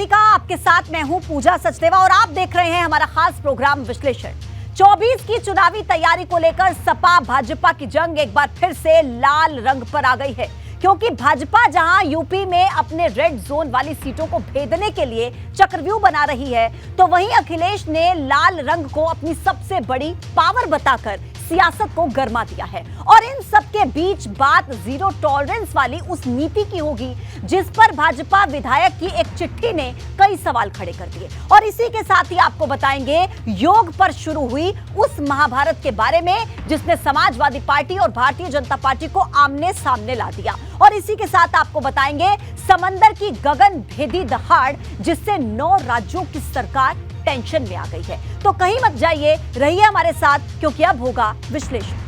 सभी का। आपके साथ मैं हूं पूजा सचदेवा और आप देख रहे हैं हमारा खास प्रोग्राम विश्लेषण। 24 की चुनावी तैयारी को लेकर सपा भाजपा की जंग एक बार फिर से लाल रंग पर आ गई है, क्योंकि भाजपा जहां यूपी में अपने रेड जोन वाली सीटों को भेदने के लिए चक्रव्यूह बना रही है, तो वहीं अखिलेश ने लाल रंग को अपनी सबसे बड़ी पावर बताकर सियासत को गरमा दिया है। और इन सब के बीच बात जीरो टॉलरेंस वाली उस नीति की होगी जिस पर भाजपा विधायक की एक चिट्ठी ने कई सवाल खड़े कर दिए। और इसी के साथ ही आपको बताएंगे योग पर शुरू हुई उस महाभारत के बारे में जिसने समाजवादी पार्टी और भारतीय जनता पार्टी को आमने सामने ला दिया। और इसी के साथ आपको बताएंगे समंदर की गगन भेदी दहाड़ जिससे 9 राज्यों की सरकार टेंशन में आ गई है। तो कहीं मत जाइए, रहिए हमारे साथ, क्योंकि अब होगा विश्लेषण।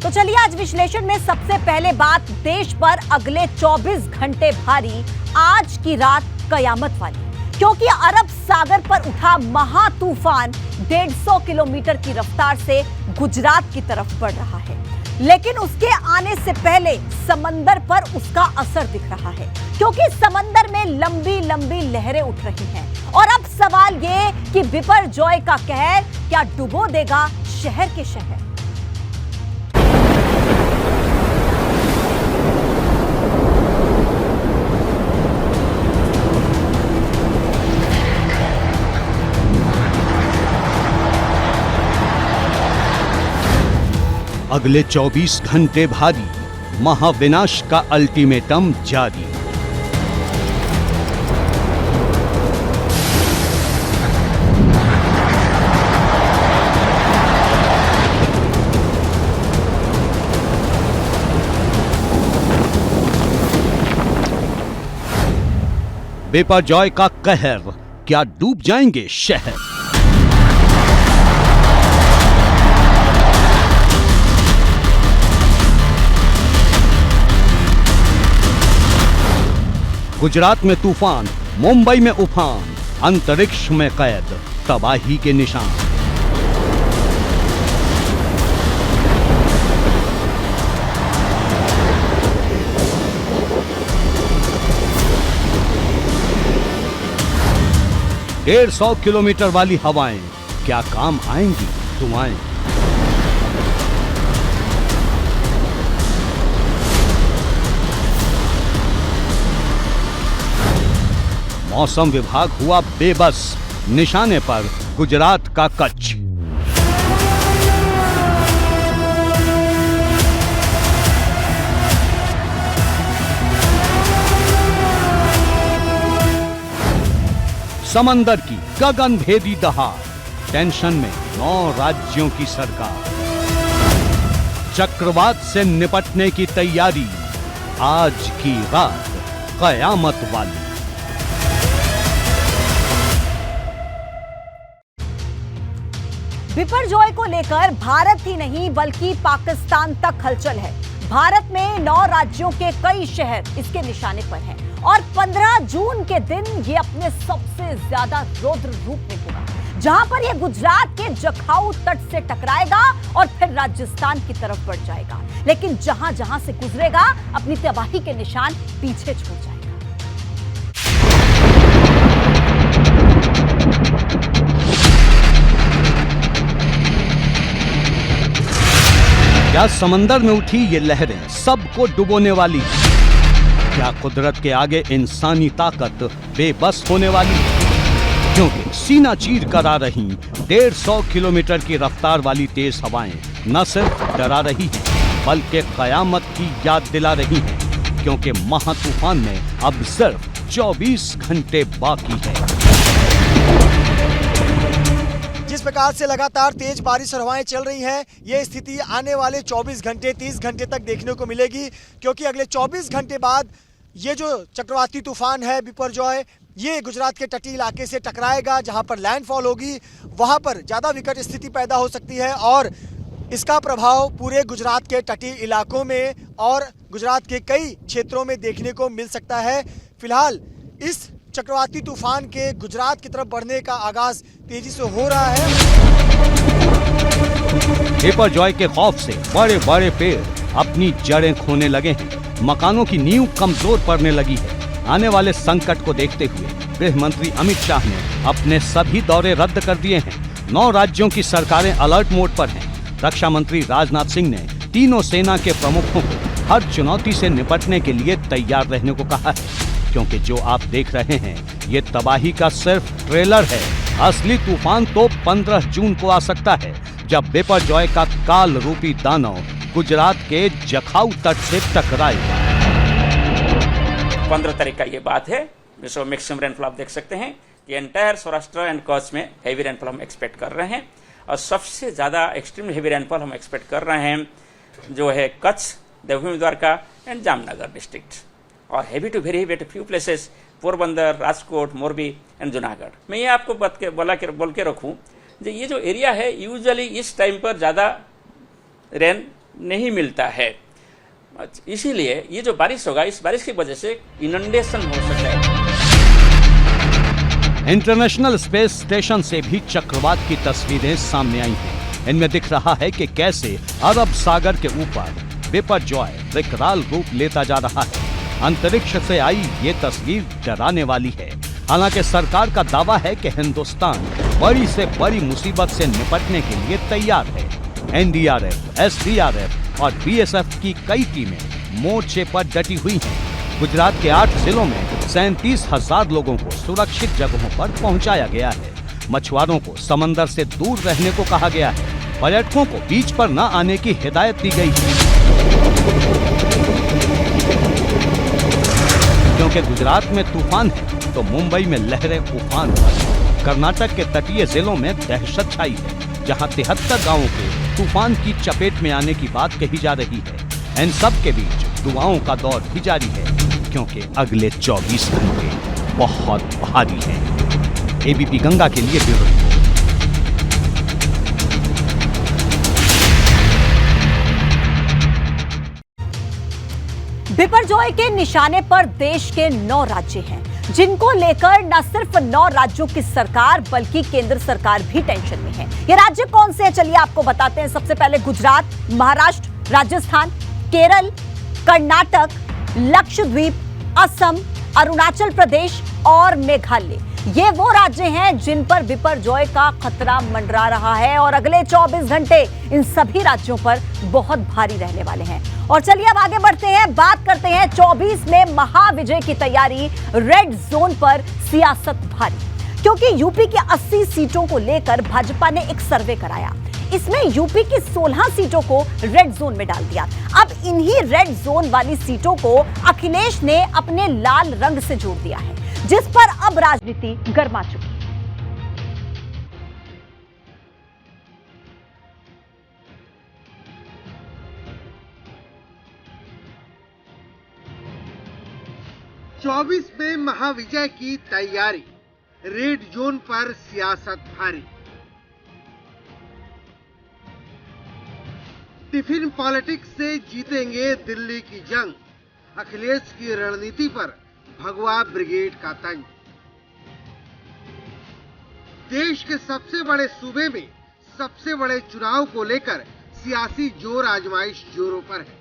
तो चलिए आज विश्लेषण में सबसे पहले बात देश पर अगले 24 घंटे भारी, आज की रात कयामत वाली, क्योंकि अरब सागर पर उठा महा तूफान 150 किलोमीटर की रफ्तार से गुजरात की तरफ बढ़ रहा है। लेकिन उसके आने से पहले समंदर पर उसका असर दिख रहा है, क्योंकि समंदर में लंबी लंबी लहरें उठ रही हैं। और अब सवाल ये कि बिपरजॉय का कहर क्या डुबो देगा शहर के शहर। अगले 24 घंटे भारी, महाविनाश का अल्टीमेटम जारी। बिपरजॉय का कहर, क्या डूब जाएंगे शहर। गुजरात में तूफान, मुंबई में उफान, अंतरिक्ष में कैद, तबाही के निशान। डेढ़ 100 किलोमीटर वाली हवाएं, क्या काम आएंगी दुआएं। मौसम विभाग हुआ बेबस, निशाने पर गुजरात का कच्छ। समंदर की गगन भेदी दहाड़, टेंशन में 9 राज्यों की सरकार। चक्रवात से निपटने की तैयारी, आज की रात कयामत वाली। बिपरजॉय को लेकर भारत ही नहीं बल्कि पाकिस्तान तक हलचल है। भारत में 9 राज्यों के कई शहर इसके निशाने पर हैं और 15 जून के दिन ये अपने सबसे ज्यादा रौद्र रूप में होगा, जहां पर यह गुजरात के जखाऊ तट से टकराएगा और फिर राजस्थान की तरफ बढ़ जाएगा। लेकिन जहां जहां से गुजरेगा अपनी तबाही के निशान पीछे छोड़ जाएगा। क्या समंदर में उठी ये लहरें सबको डुबोने वाली? क्या कुदरत के आगे इंसानी ताकत बेबस होने वाली? क्योंकि सीना चीर कर आ रही 150 किलोमीटर की रफ्तार वाली तेज हवाएं न सिर्फ डरा रही हैं, बल्कि कयामत की याद दिला रही हैं, क्योंकि महा तूफान में अब सिर्फ 24 घंटे बाकी है। जिस प्रकार से लगातार तेज बारिश और हवाएं चल रही हैं, ये स्थिति आने वाले 24 घंटे 30 घंटे तक देखने को मिलेगी, क्योंकि अगले 24 घंटे बाद ये जो चक्रवाती तूफान है बिपरजॉय, ये गुजरात के तटीय इलाके से टकराएगा। जहां पर लैंडफॉल होगी वहां पर ज़्यादा विकट स्थिति पैदा हो सकती है और इसका प्रभाव पूरे गुजरात के तटीय इलाकों में और गुजरात के कई क्षेत्रों में देखने को मिल सकता है। फिलहाल इस चक्रवाती तूफान के गुजरात की तरफ बढ़ने का आगाज तेजी से हो रहा है। बिपरजॉय के खौफ से बड़े बड़े पेड़ अपनी जड़ें खोने लगे हैं, मकानों की नींव कमजोर पड़ने लगी है। आने वाले संकट को देखते हुए गृह मंत्री अमित शाह ने अपने सभी दौरे रद्द कर दिए हैं। 9 राज्यों की सरकारें अलर्ट मोड पर हैं। रक्षा मंत्री राजनाथ सिंह ने तीनों सेना के प्रमुखों को हर चुनौती से निपटने के लिए तैयार रहने को कहा है, क्योंकि जो आप देख रहे हैं ये तबाही का सिर्फ ट्रेलर है। असली तूफान तो 15 जून को आ सकता है, जब बिपरजॉय का काल रूपी दानव गुजरात के जखाऊ तट से टकराएगा। 15 तारीख का ये बात है। जो मैक्सिमम रेनफॉल आप देख सकते हैं कि एंटायर सौराष्ट्र एंड कच्छ में हेवी रेनफॉल हम एक्सपेक्ट कर रहे हैं, और सबसे ज़्यादा एक्सट्रीम हेवी रेनफॉल हम एक्सपेक्ट कर रहे हैं जो है कच्छ, देवभूमि द्वारका एंड जामनगर डिस्ट्रिक्ट, और heavy to very heavy few places Porbandar, Rajkot, Morbi and Junagadh. मैं ये आपको बोल के रखूँ, ये जो एरिया है यूजुअली इस टाइम पर ज़्यादा रेन नहीं मिलता है, इसीलिए ये जो बारिश होगा, इस बारिश की वजह से इनंडेशन हो सकता है। इंटरनेशनल स्पेस स्टेशन से भी चक्रवात की तस्वीरें सामने आई हैं। इनमें दिख रहा है कि कैसे अरब सागर के ऊपर बिपरजॉय विकराल रूप लेता जा रहा है। अंतरिक्ष से आई ये तस्वीर डराने वाली है। हालांकि सरकार का दावा है कि हिंदुस्तान बड़ी से बड़ी मुसीबत से निपटने के लिए तैयार है। एनडीआरएफ, एसडीआरएफ और बीएसएफ की कई टीमें मोर्चे पर डटी हुई हैं। गुजरात के 8 जिलों में 37,000 लोगों को सुरक्षित जगहों पर पहुंचाया गया है। मछुआरों को समंदर से दूर रहने को कहा गया है। पर्यटकों को बीच पर न आने की हिदायत दी गई है, क्योंकि गुजरात में तूफान है तो मुंबई में लहरें उफान पर। कर्नाटक के तटीय जिलों में दहशत छाई है, जहां 73 गांवों के तूफान की चपेट में आने की बात कही जा रही है। इन सब के बीच दुआओं का दौर भी जारी है, क्योंकि अगले 24 घंटे बहुत भारी हैं। एबीपी गंगा के लिए ब्यूरो रिपोर्ट। बिपरजॉय के निशाने पर देश के 9 राज्य हैं, जिनको लेकर न सिर्फ 9 राज्यों की सरकार बल्कि केंद्र सरकार भी टेंशन में है। ये राज्य कौन से हैं, चलिए आपको बताते हैं। सबसे पहले गुजरात, महाराष्ट्र, राजस्थान, केरल, कर्नाटक, लक्षद्वीप, असम, अरुणाचल प्रदेश और मेघालय। ये वो राज्य हैं जिन पर बिपरजॉय का खतरा मंडरा रहा है, और अगले 24 घंटे इन सभी राज्यों पर बहुत भारी रहने वाले हैं। और चलिए अब आगे बढ़ते हैं, बात करते हैं 24 में महाविजय की तैयारी। रेड जोन पर सियासत भारी, क्योंकि यूपी की 80 सीटों को लेकर भाजपा ने एक सर्वे कराया। इसमें यूपी की 16 सीटों को रेड जोन में डाल दिया। अब इन्हीं रेड जोन वाली सीटों को अखिलेश ने अपने लाल रंग से जोड़ दिया है, जिस पर अब राजनीति गर्मा चुकी है। चौबीस में महाविजय की तैयारी, रेड जोन पर सियासत भारी। टिफिन पॉलिटिक्स से जीतेंगे दिल्ली की जंग, अखिलेश की रणनीति पर भगवा ब्रिगेड का तंज। देश के सबसे बड़े सूबे में सबसे बड़े चुनाव को लेकर सियासी जोर आजमाइश जोरों पर है,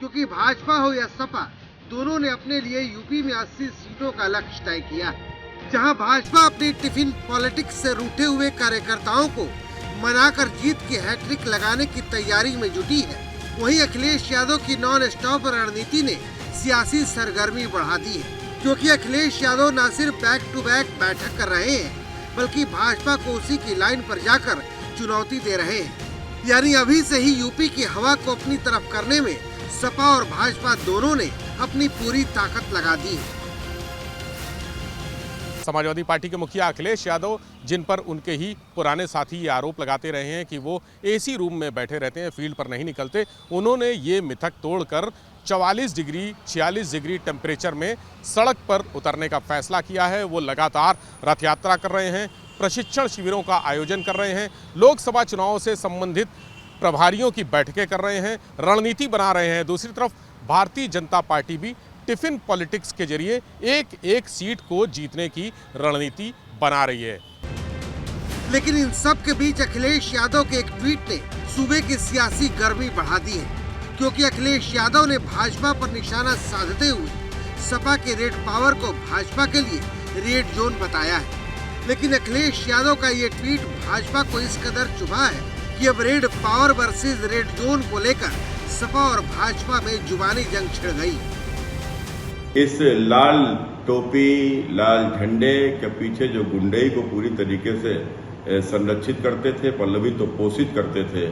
क्योंकि भाजपा हो या सपा, दोनों ने अपने लिए यूपी में 80 सीटों का लक्ष्य तय किया है। जहां भाजपा अपनी टिफिन पॉलिटिक्स से रूठे हुए कार्यकर्ताओं को मनाकर जीत की हैट्रिक लगाने की तैयारी में जुटी है, वहीं अखिलेश यादव की नॉन स्टॉप रणनीति ने सियासी सरगर्मी बढ़ा दी है, क्योंकि अखिलेश यादव न सिर्फ बैक टू बैक बैठक कर रहे हैं, बल्कि भाजपा को उसी की लाइन पर जाकर चुनौती दे रहे हैं। यानी अभी से ही यूपी की हवा को अपनी तरफ करने में सपा और भाजपा दोनों ने अपनी पूरी ताकत लगा दी है। समाजवादी पार्टी के मुखिया अखिलेश यादव, जिन पर उनके ही पुराने साथी ये आरोप लगाते रहे हैं कि वो एसी रूम में बैठे रहते हैं, फील्ड पर नहीं निकलते, उन्होंने ये मिथक तोड़कर 44 डिग्री 46 डिग्री टेम्परेचर में सड़क पर उतरने का फैसला किया है। वो लगातार रथ यात्रा कर रहे हैं, प्रशिक्षण शिविरों का आयोजन कर रहे हैं, लोकसभा चुनावों से संबंधित प्रभारियों की बैठकें कर रहे हैं, रणनीति बना रहे हैं। दूसरी तरफ भारतीय जनता पार्टी भी टिफिन पॉलिटिक्स के जरिए एक एक सीट को जीतने की रणनीति बना रही है। लेकिन इन सब के बीच अखिलेश यादव के एक ट्वीट ने सूबे की सियासी गर्मी बढ़ा दी है, क्योंकि अखिलेश यादव ने भाजपा पर निशाना साधते हुए सपा के रेड पावर को भाजपा के लिए रेड जोन बताया है। लेकिन अखिलेश यादव का ये ट्वीट भाजपा को इस कदर चुभा है कि अब red power versus red zone को लेकर सपा और भाजपा में जुबानी जंग छिड़ गई। इस लाल टोपी लाल झंडे के पीछे जो गुंडई को पूरी तरीके से संरक्षित करते थे, पल्लवित तो पोषित करते थे,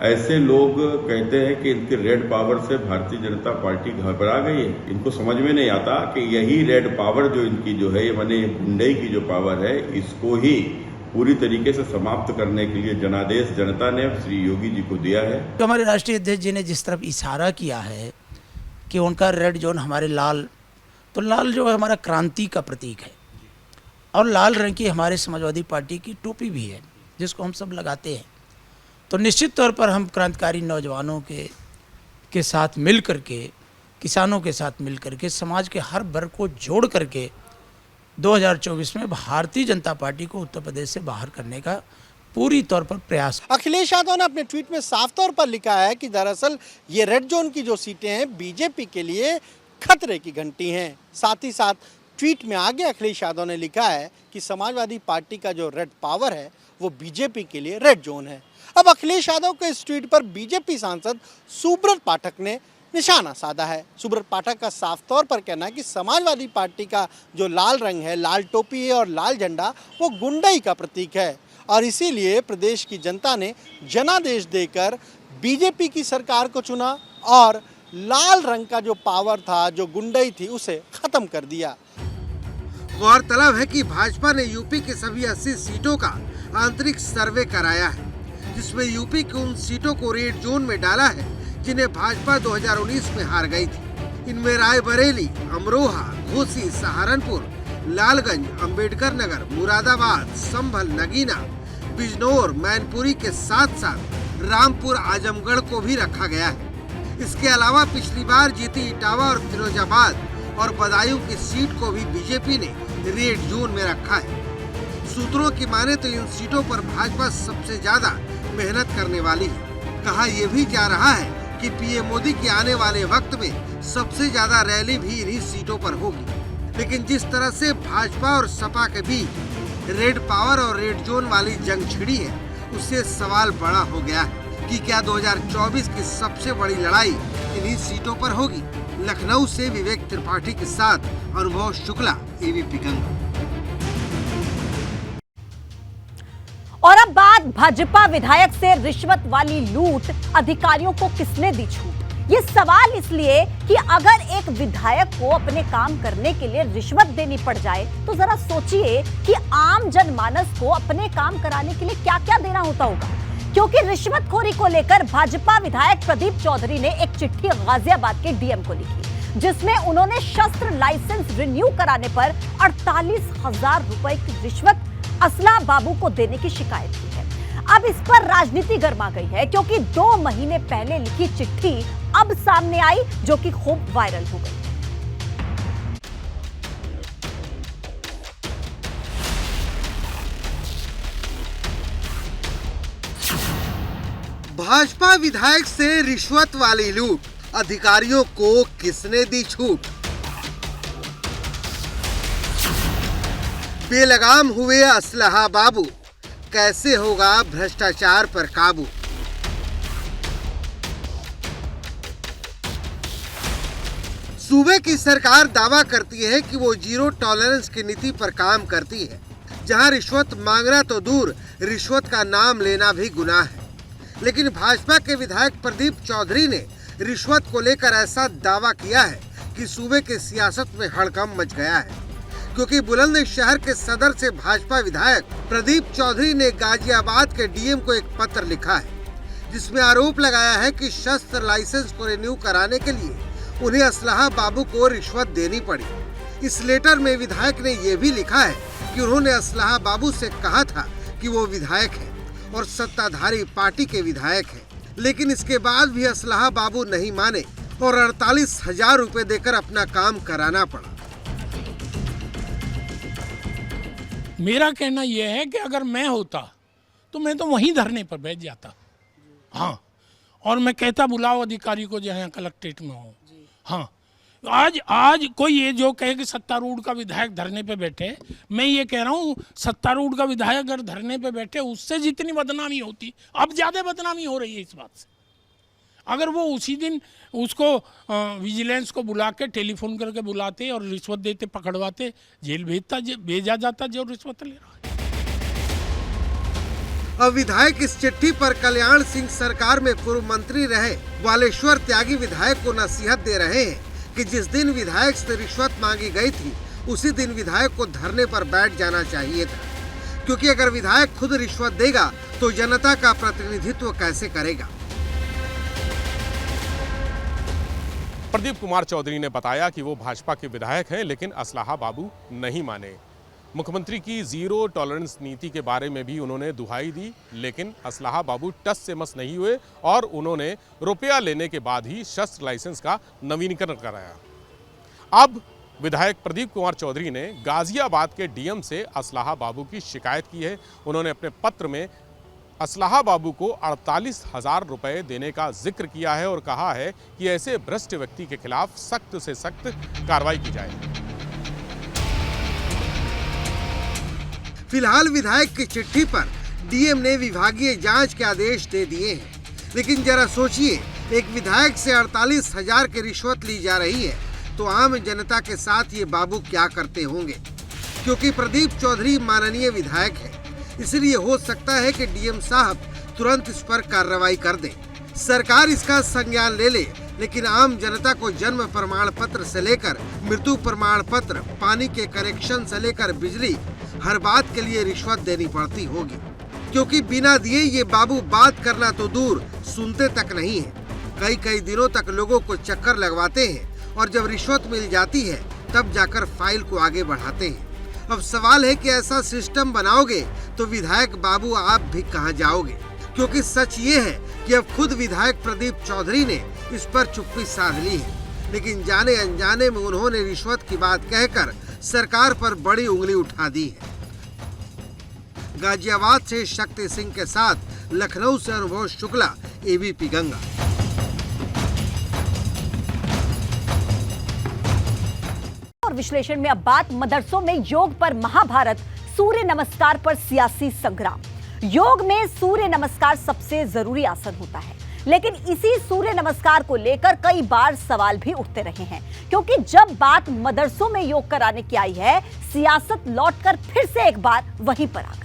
ऐसे लोग कहते हैं कि इनकी रेड पावर से भारतीय जनता पार्टी घबरा गई है। इनको समझ में नहीं आता कि यही रेड पावर जो इनकी जो है, माने गुंडई की जो पावर है, इसको ही पूरी तरीके से समाप्त करने के लिए जनादेश जनता ने श्री योगी जी को दिया है। तो हमारे राष्ट्रीय अध्यक्ष जी ने जिस तरफ इशारा किया है कि उनका रेड जोन हमारे लाल, तो लाल जो है हमारा क्रांति का प्रतीक है और लाल रंग की हमारे समाजवादी पार्टी की टोपी भी है जिसको हम सब लगाते हैं। तो निश्चित तौर पर हम क्रांतिकारी नौजवानों के साथ मिल करके, किसानों के साथ मिल करके, समाज के हर वर्ग को जोड़ करके 2024 में भारतीय जनता पार्टी को उत्तर प्रदेश से बाहर करने का पूरी तौर पर प्रयास। अखिलेश यादव ने अपने ट्वीट में साफ तौर पर लिखा है कि दरअसल ये रेड जोन की जो सीटें हैं बीजेपी के लिए खतरे की घंटी हैं। साथ ही साथ ट्वीट में आगे अखिलेश यादव ने लिखा है कि समाजवादी पार्टी का जो रेड पावर है वो बीजेपी के लिए रेड जोन है। अब अखिलेश यादव के इस ट्वीट पर बीजेपी सांसद सुब्रत पाठक ने निशाना साधा है। सुब्रत पाठक का साफ तौर पर कहना है कि समाजवादी पार्टी का जो लाल रंग है, लाल टोपी है और लाल झंडा, वो गुंडई का प्रतीक है और इसीलिए प्रदेश की जनता ने जनादेश देकर बीजेपी की सरकार को चुना और लाल रंग का जो पावर था, जो गुंडई थी, उसे खत्म कर दिया। गौरतलब है कि भाजपा ने यूपी के सभी 80 सीटों का आंतरिक सर्वे कराया है, जिसमें यूपी की उन सीटों को रेड जोन में डाला है जिन्हें भाजपा 2019 में हार गई थी। इनमें रायबरेली, अमरोहा, घोसी, सहारनपुर, लालगंज, अंबेडकर नगर, मुरादाबाद, संभल, नगीना, बिजनौर, मैनपुरी के साथ साथ रामपुर, आजमगढ़ को भी रखा गया है। इसके अलावा पिछली बार जीती इटावा और फिरोजाबाद और बदायूं की सीट को भी बीजेपी ने रेड जोन में रखा है। सूत्रों की माने तो इन सीटों पर भाजपा सबसे ज्यादा मेहनत करने वाली है। कहा यह भी जा रहा है कि पीएम मोदी के आने वाले वक्त में सबसे ज्यादा रैली भी इन्हीं सीटों पर होगी। लेकिन जिस तरह से भाजपा और सपा के बीच रेड पावर और रेड जोन वाली जंग छिड़ी है, उससे सवाल बड़ा हो गया है कि क्या 2024 की सबसे बड़ी लड़ाई इन्हीं सीटों पर होगी। लखनऊ से विवेक त्रिपाठी के साथ अनुभव शुक्ला, एबीपी गंगा। और अब बात भाजपा विधायक से रिश्वत वाली लूट, अधिकारियों को किसने दी छूट? ये सवाल इसलिए कि अगर एक विधायक को अपने काम करने के लिए रिश्वत देनी पड़ जाए तो जरा सोचिए कि आम जनमानस को अपने काम कराने के लिए क्या क्या देना होता होगा। क्योंकि रिश्वतखोरी को लेकर भाजपा विधायक प्रदीप चौधरी ने एक चिट्ठी गाजियाबाद के डीएम को लिखी, जिसमें उन्होंने शस्त्र लाइसेंस रिन्यू कराने पर 48,000 रुपए की रिश्वत असला बाबू को देने की शिकायत की है। अब इस पर राजनीति गर्मा गई है, क्योंकि 2 महीने पहले लिखी चिट्ठी अब सामने आई, जो कि खूब वायरल हो गई। भाजपा विधायक से रिश्वत वाली लूट, अधिकारियों को किसने दी छूट? बेलगाम हुए असलहा बाबू, कैसे होगा भ्रष्टाचार पर काबू? सूबे की सरकार दावा करती है कि वो जीरो टॉलरेंस की नीति पर काम करती है, जहां रिश्वत मांगना तो दूर, रिश्वत का नाम लेना भी गुनाह है। लेकिन भाजपा के विधायक प्रदीप चौधरी ने रिश्वत को लेकर ऐसा दावा किया है कि सूबे के सियासत में हड़कंप मच गया है, क्योंकि बुलंदशहर के सदर से भाजपा विधायक प्रदीप चौधरी ने गाजियाबाद के डीएम को एक पत्र लिखा है, जिसमें आरोप लगाया है कि शस्त्र लाइसेंस को रिन्यू कराने के लिए उन्हें असलहा बाबू को रिश्वत देनी पड़ी। इस लेटर में विधायक ने यह भी लिखा है कि उन्होंने असलहा बाबू से कहा था कि वो विधायक है और सत्ताधारी पार्टी के विधायक है, लेकिन इसके बाद भी असलहा बाबू नहीं माने और 48,000 रुपए देकर अपना काम कराना पड़ा। मेरा कहना यह है कि अगर मैं होता तो मैं तो वहीं धरने पर बैठ जाता। हाँ, और मैं कहता बुलाओ अधिकारी को जहाँ कलेक्ट्रेट में हो। हाँ, आज कोई ये जो कहे कि सत्तारूढ़ का विधायक धरने पे बैठे, मैं ये कह रहा हूँ सत्तारूढ़ का विधायक अगर धरने पे बैठे उससे जितनी बदनामी होती, अब ज़्यादा बदनामी हो रही है इस बात से। अगर वो उसी दिन उसको विजिलेंस को बुला के टेलीफोन करके बुलाते और रिश्वत देते, पकड़वाते, जेल भेजा जाता जो रिश्वत ले रहा है। अब विधायक इस चिट्ठी पर कल्याण सिंह सरकार में पूर्व मंत्री रहे वालेश्वर त्यागी विधायक को नसीहत दे रहे हैं कि जिस दिन विधायक से रिश्वत मांगी गई थी उसी दिन विधायक को धरने पर बैठ जाना चाहिए था, क्योंकि अगर विधायक खुद रिश्वत देगा तो जनता का प्रतिनिधित्व कैसे करेगा। प्रदीप कुमार चौधरी ने बताया कि वो भाजपा के विधायक हैं, लेकिन असलाहा बाबू नहीं माने। मुख्यमंत्री की जीरो टॉलरेंस नीति के बारे में भी उन्होंने दुहाई दी, लेकिन असलाहा बाबू टस से मस नहीं हुए और उन्होंने रुपया लेने के बाद ही शस्त्र लाइसेंस का नवीनीकरण कराया। अब विधायक प्रदीप कुमार चौधरी ने गाजियाबाद के डीएम से असलाहा बाबू की शिकायत की है। उन्होंने अपने पत्र में असलाहा बाबू को 48,000 रुपए देने का जिक्र किया है और कहा है कि ऐसे भ्रष्ट व्यक्ति के खिलाफ सख्त से सख्त कार्रवाई की जाए। फिलहाल विधायक की चिट्ठी पर डीएम ने विभागीय जांच के आदेश दे दिए हैं, लेकिन जरा सोचिए, एक विधायक से 48,000 की रिश्वत ली जा रही है तो आम जनता के साथ ये बाबू क्या करते होंगे। क्योंकि प्रदीप चौधरी माननीय विधायक है, इसलिए हो सकता है कि डीएम साहब तुरंत इस पर कार्रवाई कर दें, सरकार इसका संज्ञान ले ले, लेकिन आम जनता को जन्म प्रमाण पत्र से लेकर मृत्यु प्रमाण पत्र, पानी के कनेक्शन से लेकर बिजली, हर बात के लिए रिश्वत देनी पड़ती होगी। क्योंकि बिना दिए ये बाबू बात करना तो दूर, सुनते तक नहीं है। कई दिनों तक लोगों को चक्कर लगवाते हैं और जब रिश्वत मिल जाती है तब जाकर फाइल को आगे बढ़ाते हैं। अब सवाल है कि ऐसा सिस्टम बनाओगे तो विधायक बाबू आप भी कहां जाओगे। क्योंकि सच ये है कि अब खुद विधायक प्रदीप चौधरी ने इस पर चुप्पी साध ली है, लेकिन जाने अनजाने में उन्होंने रिश्वत की बात कहकर सरकार पर बड़ी उंगली उठा दी है। गाजियाबाद से शक्ति सिंह के साथ लखनऊ से अनुभव शुक्ला, एबीपी गंगा। और विश्लेषण में अब बात मदरसों में योग पर महाभारत, सूर्य नमस्कार पर सियासी संग्राम। योग में सूर्य नमस्कार सबसे जरूरी आसन होता है, लेकिन इसी सूर्य नमस्कार को लेकर कई बार सवाल भी उठते रहे हैं, क्योंकि जब बात मदरसों में योग कराने की आई है, सियासत लौटकर फिर से एक बार वहीं पर आ गई।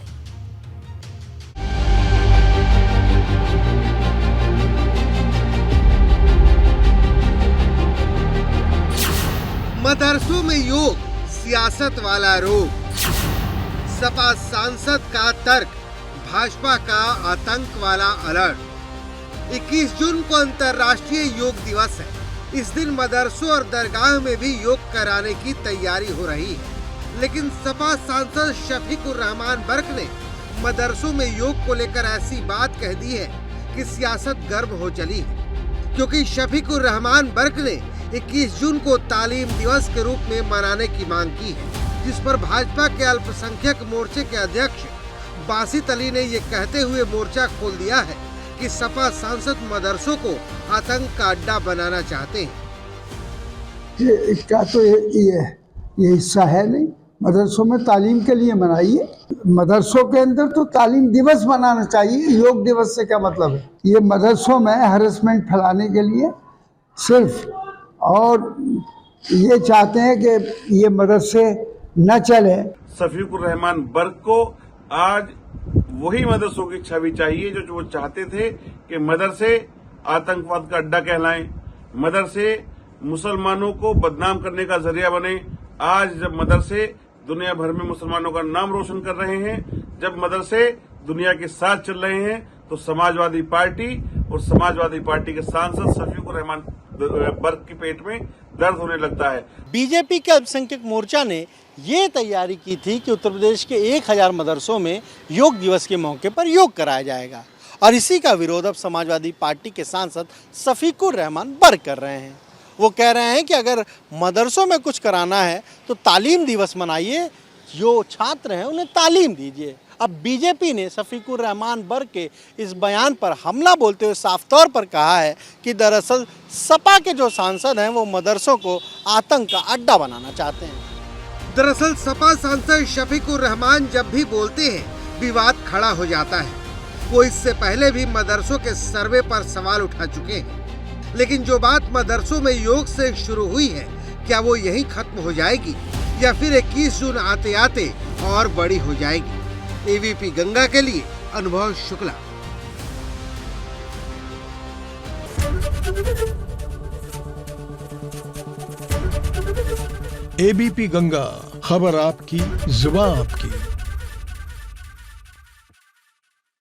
मदरसों में योग, सियासत वाला रोग। सपा सांसद का तर्क, भाजपा का आतंक वाला अलर्ट। 21 जून को अंतर्राष्ट्रीय योग दिवस है। इस दिन मदरसों और दरगाह में भी योग कराने की तैयारी हो रही है, लेकिन सपा सांसद शफीकुर रहमान बर्क ने मदरसों में योग को लेकर ऐसी बात कह दी है कि सियासत गर्म हो चली है। क्योंकि शफीकुर रहमान बर्क ने 21 जून को तालीम दिवस के रूप में मनाने की मांग की है, जिस पर भाजपा के अल्पसंख्यक मोर्चे के अध्यक्ष बासित अली ने ये कहते हुए मोर्चा खोल दिया है कि सपा सांसद मदरसों को आतंक का अड्डा बनाना चाहते हैं। इसका तो ये हिस्सा है नहीं। मदरसों में तालीम के लिए मनाइए, मदरसों के अंदर तो तालीम दिवस मनाना चाहिए। योग दिवस से क्या मतलब है? ये मदरसों में हैरेसमेंट फैलाने के लिए सिर्फ, और ये चाहते हैं कि ये मदरसे न चले। शफीकुर रहमान बर्क को आज वही मदरसों की छवि चाहिए जो वो चाहते थे कि मदरसे आतंकवाद का अड्डा कहलाएं, मदरसे मुसलमानों को बदनाम करने का जरिया बने। आज जब मदरसे दुनिया भर में मुसलमानों का नाम रोशन कर रहे हैं, जब मदरसे दुनिया के साथ चल रहे हैं, तो समाजवादी पार्टी और समाजवादी पार्टी के सांसद शफीकुर रहमान बर्क के पेट में दर्द होने लगता है। बीजेपी के अल्पसंख्यक मोर्चा ने ये तैयारी की थी कि उत्तर प्रदेश के 1000 मदरसों में योग दिवस के मौके पर योग कराया जाएगा, और इसी का विरोध अब समाजवादी पार्टी के सांसद शफीकुर रहमान बर्क कर रहे हैं। वो कह रहे हैं कि अगर मदरसों में कुछ कराना है तो तालीम दिवस मनाइए, जो छात्र हैं उन्हें तालीम दीजिए। अब बीजेपी ने शफीकुर रहमान बर्क के इस बयान पर हमला बोलते हुए साफ तौर पर कहा है कि दरअसल सपा के जो सांसद हैं वो मदरसों को आतंक का अड्डा बनाना चाहते हैं। दरअसल सपा सांसद शफीकुर रहमान जब भी बोलते हैं विवाद खड़ा हो जाता है। वो इससे पहले भी मदरसों के सर्वे पर सवाल उठा चुके हैं, लेकिन जो बात मदरसों में योग से शुरू हुई है, क्या वो यहीं खत्म हो जाएगी या फिर 21 जून आते आते और बड़ी हो जाएगी? एबीपी गंगा के लिए अनुभव शुक्ला। एबीपी गंगा, खबर आपकी, जुबान आपकी।